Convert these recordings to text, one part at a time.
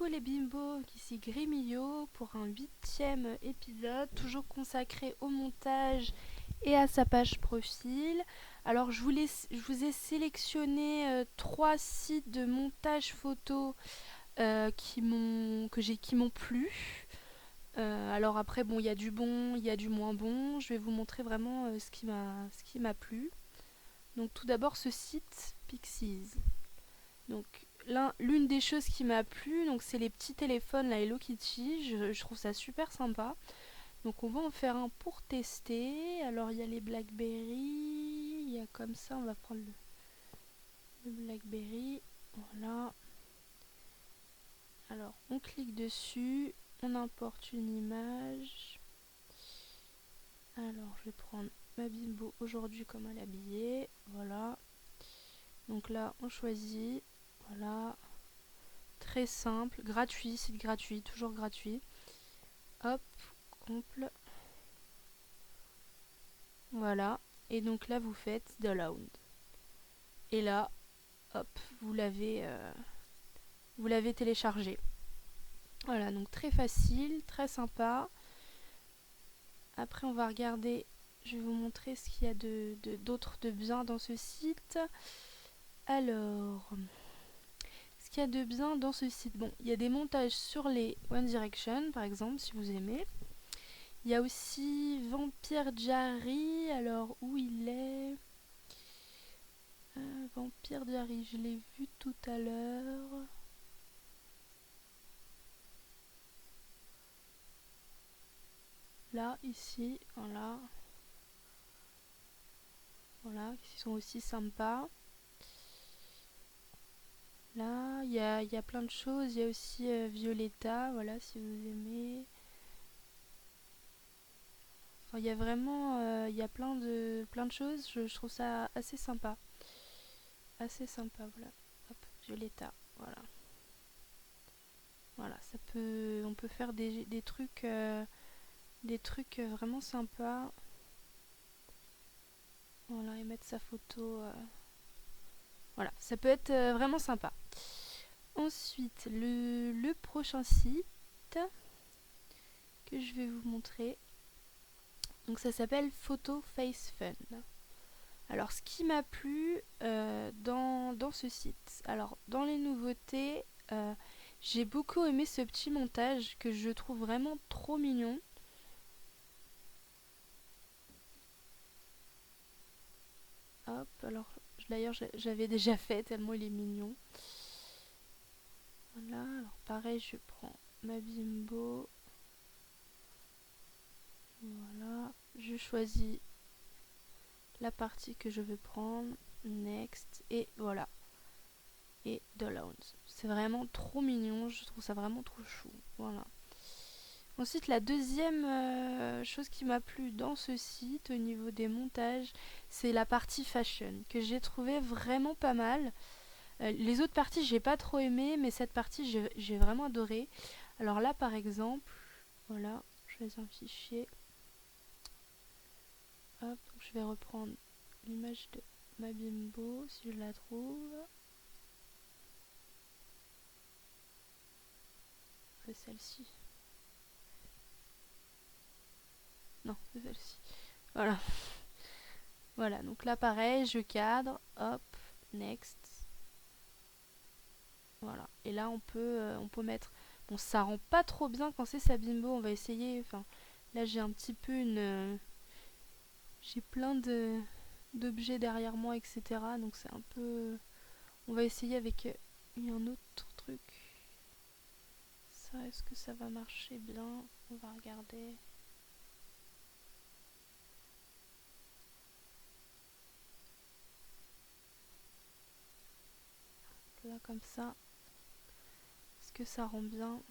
Coucou les bimbos, ici Grémillo pour un 8e épisode, toujours consacré au montage et à sa page profil. Alors je vous ai sélectionné 3 sites de montage photo qui m'ont plu. Alors après bon, il y a du bon, il y a du moins bon. Je vais vous montrer vraiment ce qui m'a plu. Donc tout d'abord ce site Pixies. Donc l'une des choses qui m'a plu, donc c'est les petits téléphones, la Hello Kitty. Je trouve ça super sympa. Donc on va en faire un pour tester. Alors il y a les Blackberry, il y a comme ça, on va prendre le Blackberry. Voilà. Alors on clique dessus, on importe une image. Alors je vais prendre ma bimbo aujourd'hui comme elle est habillée. Voilà. Donc là on choisit. Voilà. Très simple, gratuit, site gratuit, toujours gratuit. Hop, comple. Voilà. Et donc là, vous faites download. Et là, hop, vous l'avez téléchargé. Voilà, donc très facile, très sympa. Après, on va regarder, je vais vous montrer ce qu'il y a d'autre de bien dans ce site. Alors, ce qu'il y a de bien dans ce site, bon, il y a des montages sur les One Direction, par exemple, si vous aimez. Il y a aussi Vampire Diary, alors où il est Vampire Diary, je l'ai vu tout à l'heure. Là, ici, voilà. Voilà, qui sont aussi sympas. Là, il y a plein de choses. Il y a aussi Violetta, voilà, si vous aimez. Enfin, il y a vraiment, il y a plein de choses. Je trouve ça assez sympa. Assez sympa, voilà. Hop, Violetta, voilà. Voilà, on peut faire des trucs vraiment sympas. Voilà, et mettre sa photo. Voilà, ça peut être vraiment sympa. Ensuite, le prochain site que je vais vous montrer. Donc ça s'appelle Photo Face Fun. Alors ce qui m'a plu dans ce site, alors dans les nouveautés, j'ai beaucoup aimé ce petit montage que je trouve vraiment trop mignon. Hop, alors d'ailleurs j'avais déjà fait tellement il est mignon. Voilà, alors pareil, je prends ma bimbo. Voilà, je choisis la partie que je veux prendre, next, et voilà. Et download. C'est vraiment trop mignon, je trouve ça vraiment trop chou. Voilà. Ensuite, la deuxième chose qui m'a plu dans ce site au niveau des montages, c'est la partie fashion, que j'ai trouvé vraiment pas mal. Les autres parties, j'ai pas trop aimé, mais cette partie, j'ai vraiment adoré. Alors là, par exemple, voilà, je choisis un fichier. Hop, donc je vais reprendre l'image de ma bimbo, si je la trouve. C'est celle-ci. Non, c'est celle-ci. Voilà. Voilà, donc là pareil, je cadre, hop, next. Voilà. Et là on peut mettre. Bon, ça rend pas trop bien quand c'est sa bimbo, on va essayer. Enfin, là j'ai un petit peu une. J'ai plein d'objets derrière moi, etc. Donc c'est un peu. On va essayer avec un autre truc. Ça, est-ce que ça va marcher bien? On va regarder. Là comme ça. Est-ce que ça rend bien?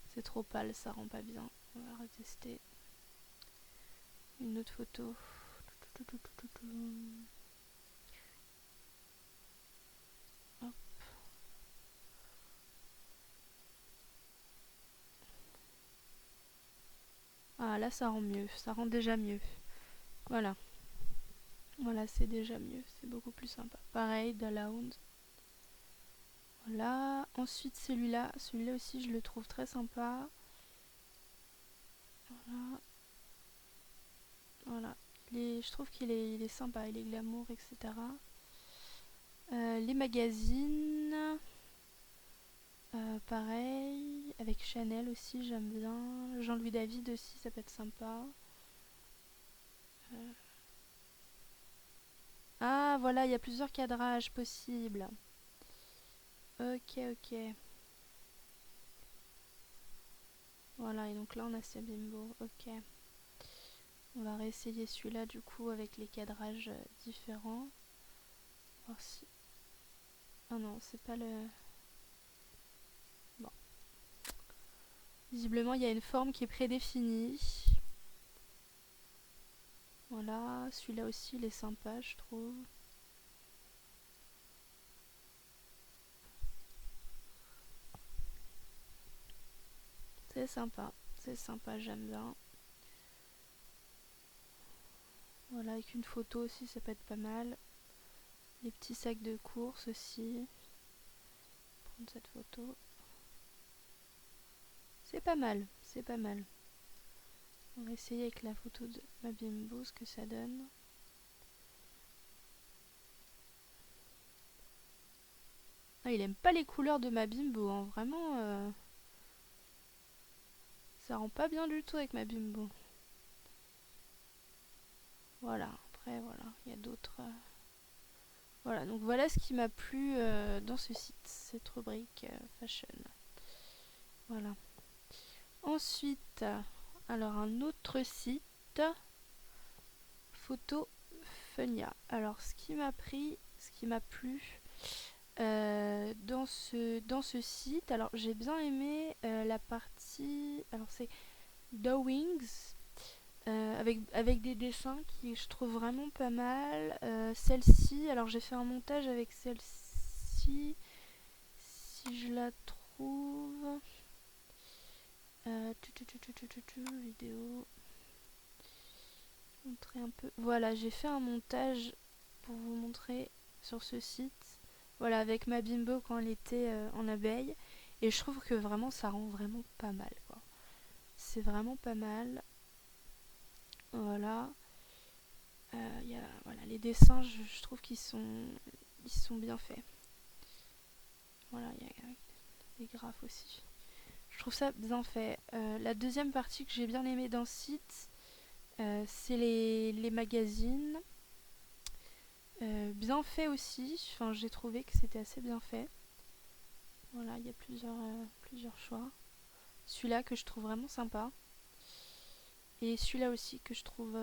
C'est trop pâle, ça rend pas bien. On va retester. Une autre photo. Hop. Ah là ça rend mieux, ça rend déjà mieux. Voilà. Voilà, c'est déjà mieux, c'est beaucoup plus sympa. Pareil, download. Voilà. Ensuite celui-là aussi je le trouve très sympa. Voilà. Voilà. Je trouve il est sympa, il est glamour, etc. Les magazines, pareil. Avec Chanel aussi, j'aime bien. Jean-Louis David aussi, ça peut être sympa. Ah, voilà, il y a plusieurs cadrages possibles. Ok, ok. Voilà, et donc là on a ce bimbo. Ok. On va réessayer celui-là du coup avec les cadrages différents. Voir si. Ah non, c'est pas le. Bon. Visiblement, il y a une forme qui est prédéfinie. Voilà, celui-là aussi, il est sympa, je trouve. C'est sympa, j'aime bien. Voilà, avec une photo aussi, ça peut être pas mal. Les petits sacs de course aussi. Prendre cette photo. C'est pas mal, c'est pas mal. On va essayer avec la photo de ma bimbo ce que ça donne. Ah, il aime pas les couleurs de ma bimbo, hein. Vraiment, ça rend pas bien du tout avec ma bimbo. Voilà, après, voilà, il y a d'autres. Voilà, donc voilà ce qui m'a plu dans ce site, cette rubrique fashion. Voilà. Ensuite, alors un autre site, Photofunia. Alors, ce qui m'a plu dans ce site, alors j'ai bien aimé la partie. Alors, c'est Drawings. Avec des dessins qui je trouve vraiment pas mal. Celle-ci, alors j'ai fait un montage avec celle-ci, si je la trouve. Vidéo. Montrer un peu. Voilà, j'ai fait un montage pour vous montrer sur ce site. Voilà, avec ma bimbo quand elle était en abeille. Et je trouve que vraiment ça rend vraiment pas mal, quoi. C'est vraiment pas mal. Voilà. Voilà, les dessins, je trouve ils sont bien faits. Voilà, il y a des graphes aussi. Je trouve ça bien fait. La deuxième partie que j'ai bien aimée dans ce site, c'est les magazines. Bien fait aussi. Enfin, j'ai trouvé que c'était assez bien fait. Voilà, il y a plusieurs choix. Celui-là que je trouve vraiment sympa. Et celui-là aussi que je trouve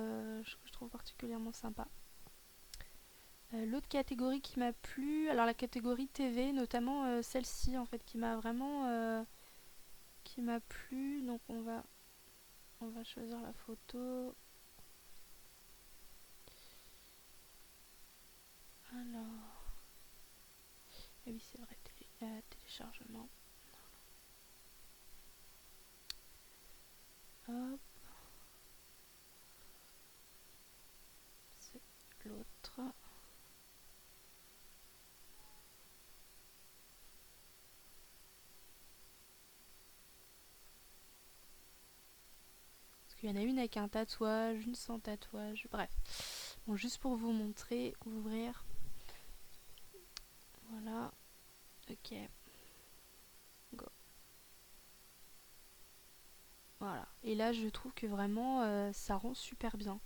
particulièrement sympa. L'autre catégorie qui m'a plu, alors la catégorie TV, notamment celle-ci en fait, qui m'a vraiment qui m'a plu. Donc on va choisir la photo. Alors, ah oui c'est vrai, téléchargement. Hop, c'est l'autre. Parce qu'il y en a une avec un tatouage, une sans tatouage, bref. Bon, juste pour vous montrer, ouvrir. Voilà, ok, go. Voilà, et là je trouve que vraiment ça rend super bien.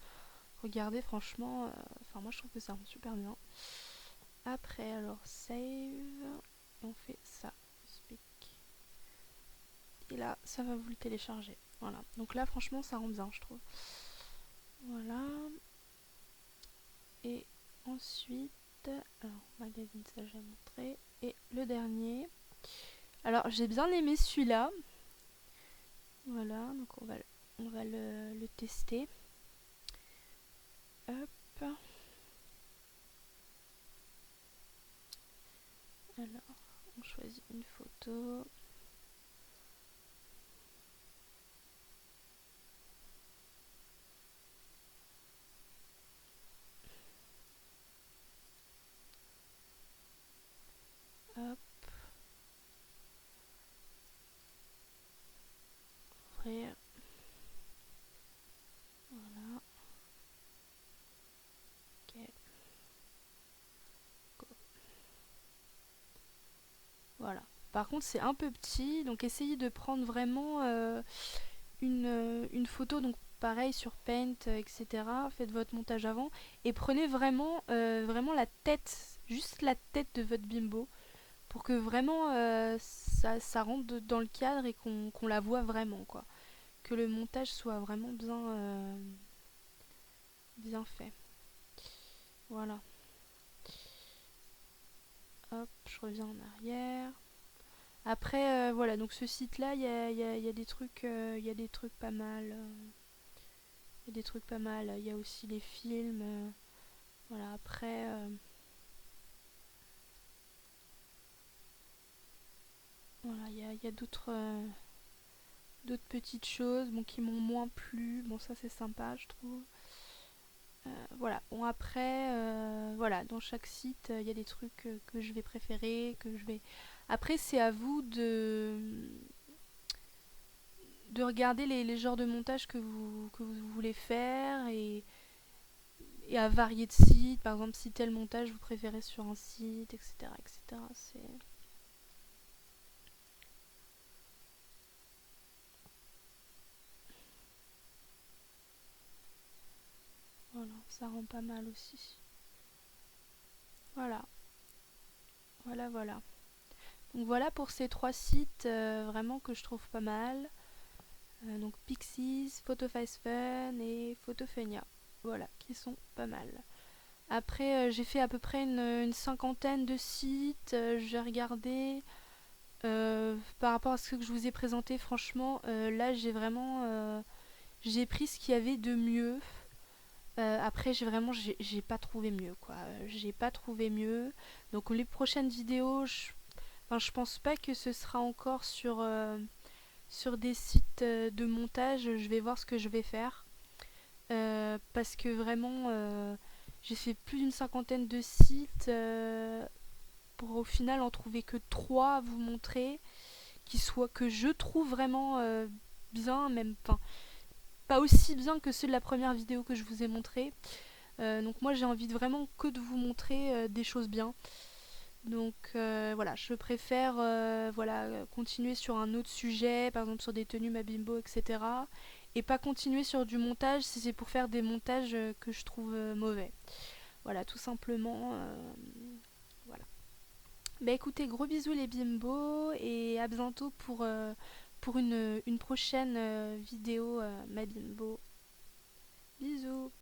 Regardez, franchement, enfin moi je trouve que ça rend super bien. Après, alors save, et on fait ça, speak. Et là, ça va vous le télécharger. Voilà, donc là franchement ça rend bien, je trouve. Voilà. Et ensuite, alors magazine ça j'ai montré. Et le dernier. Alors j'ai bien aimé celui-là. Voilà, donc on va le tester. Hop. Alors, on choisit une photo. Hop. Voilà. Par contre, c'est un peu petit, donc essayez de prendre vraiment une photo, donc pareil sur Paint, etc. Faites votre montage avant et prenez vraiment la tête, juste la tête de votre bimbo pour que vraiment ça rentre dans le cadre et qu'on la voit vraiment, quoi. Que le montage soit vraiment bien fait. Voilà. Hop, je reviens en arrière. Après, voilà, donc ce site-là, il y a des trucs, il y a des trucs pas mal. Il y a des trucs pas mal. Il y a aussi les films. Voilà, après, voilà, il y a d'autres petites choses, bon, qui m'ont moins plu. Bon, ça c'est sympa, je trouve. Voilà. Bon, après, voilà, dans chaque site, il y a des trucs que je vais préférer, que je vais. Après, c'est à vous de regarder les genres de montage que vous voulez faire et à varier de sites. Par exemple, si tel montage vous préférez sur un site, etc. etc. Voilà, ça rend pas mal aussi. Voilà, voilà. Donc voilà pour ces trois sites vraiment que je trouve pas mal. Donc Pixies, PhotoFast Fun et Photophenia. Voilà, qui sont pas mal. Après, j'ai fait à peu près une cinquantaine de sites. J'ai regardé par rapport à ce que je vous ai présenté. Franchement, là, j'ai pris ce qu'il y avait de mieux. Après, j'ai pas trouvé mieux, quoi. J'ai pas trouvé mieux. Donc les prochaines vidéos, enfin, je pense pas que ce sera encore sur des sites de montage. Je vais voir ce que je vais faire. Parce que vraiment, j'ai fait plus d'une cinquantaine de sites pour au final en trouver que trois à vous montrer, que je trouve vraiment bien, même, enfin, pas aussi bien que ceux de la première vidéo que je vous ai montré. Donc moi j'ai envie vraiment que de vous montrer des choses bien. Donc voilà, je préfère voilà, continuer sur un autre sujet, par exemple sur des tenues Mabimbo, etc. Et pas continuer sur du montage si c'est pour faire des montages que je trouve mauvais. Voilà, tout simplement. Voilà. Bah écoutez, gros bisous les bimbos et à bientôt pour une prochaine vidéo Mabimbo. Bisous.